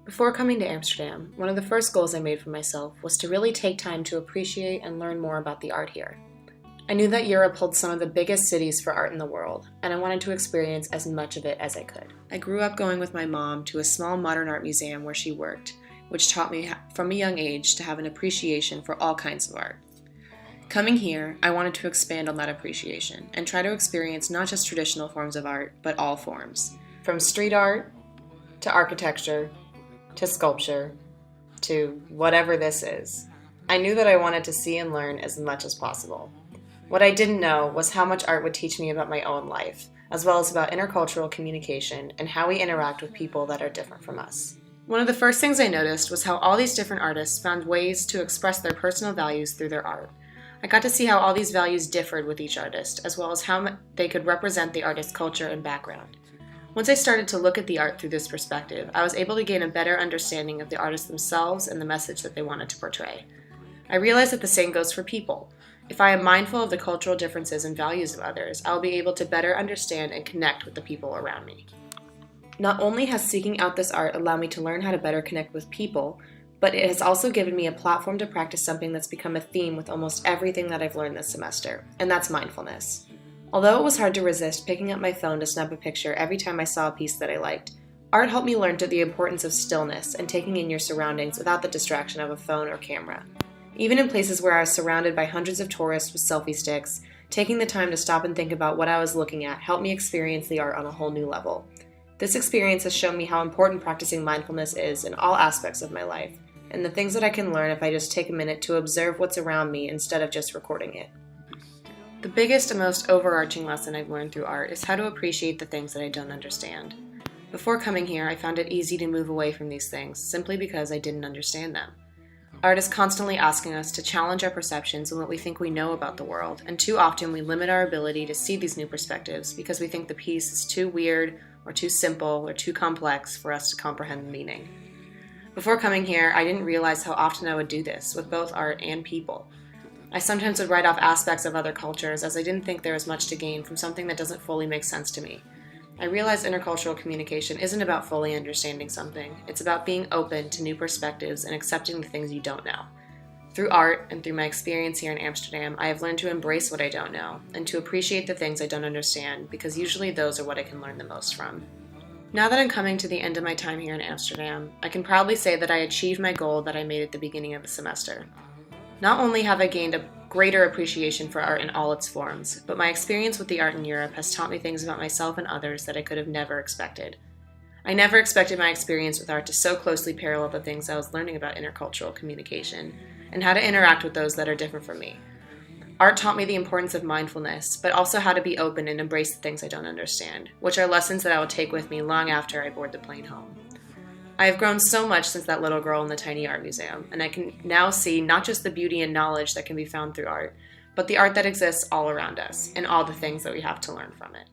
Before coming to Amsterdam, one of the first goals I made for myself was to really take time to appreciate and learn more about the art here. I knew that Europe holds some of the biggest cities for art in the world, and I wanted to experience as much of it as I could. I grew up going with my mom to a small modern art museum where she worked, which taught me from a young age to have an appreciation for all kinds of art. Coming here, I wanted to expand on that appreciation and try to experience not just traditional forms of art, but all forms. From street art, to architecture, to sculpture, to whatever this is. I knew that I wanted to see and learn as much as possible. What I didn't know was how much art would teach me about my own life, as well as about intercultural communication and how we interact with people that are different from us. One of the first things I noticed was how all these different artists found ways to express their personal values through their art. I got to see how all these values differed with each artist, as well as how they could represent the artist's culture and background. Once I started to look at the art through this perspective, I was able to gain a better understanding of the artists themselves and the message that they wanted to portray. I realized that the same goes for people. If I am mindful of the cultural differences and values of others, I will be able to better understand and connect with the people around me. Not only has seeking out this art allowed me to learn how to better connect with people, but it has also given me a platform to practice something that's become a theme with almost everything that I've learned this semester, and that's mindfulness. Although it was hard to resist picking up my phone to snap a picture every time I saw a piece that I liked, art helped me learn the importance of stillness and taking in your surroundings without the distraction of a phone or camera. Even in places where I was surrounded by hundreds of tourists with selfie sticks, taking the time to stop and think about what I was looking at helped me experience the art on a whole new level. This experience has shown me how important practicing mindfulness is in all aspects of my life, and the things that I can learn if I just take a minute to observe what's around me instead of just recording it. The biggest and most overarching lesson I've learned through art is how to appreciate the things that I don't understand. Before coming here, I found it easy to move away from these things simply because I didn't understand them. Art is constantly asking us to challenge our perceptions and what we think we know about the world, and too often we limit our ability to see these new perspectives because we think the piece is too weird or too simple or too complex for us to comprehend the meaning. Before coming here, I didn't realize how often I would do this with both art and people. I sometimes would write off aspects of other cultures as I didn't think there was much to gain from something that doesn't fully make sense to me. I realized intercultural communication isn't about fully understanding something. It's about being open to new perspectives and accepting the things you don't know. Through art and through my experience here in Amsterdam, I have learned to embrace what I don't know and to appreciate the things I don't understand because usually those are what I can learn the most from. Now that I'm coming to the end of my time here in Amsterdam, I can proudly say that I achieved my goal that I made at the beginning of the semester. Not only have I gained a greater appreciation for art in all its forms, but my experience with the art in Europe has taught me things about myself and others that I could have never expected. I never expected my experience with art to so closely parallel the things I was learning about intercultural communication and how to interact with those that are different from me. Art taught me the importance of mindfulness, but also how to be open and embrace the things I don't understand, which are lessons that I will take with me long after I board the plane home. I have grown so much since that little girl in the tiny art museum, and I can now see not just the beauty and knowledge that can be found through art, but the art that exists all around us and all the things that we have to learn from it.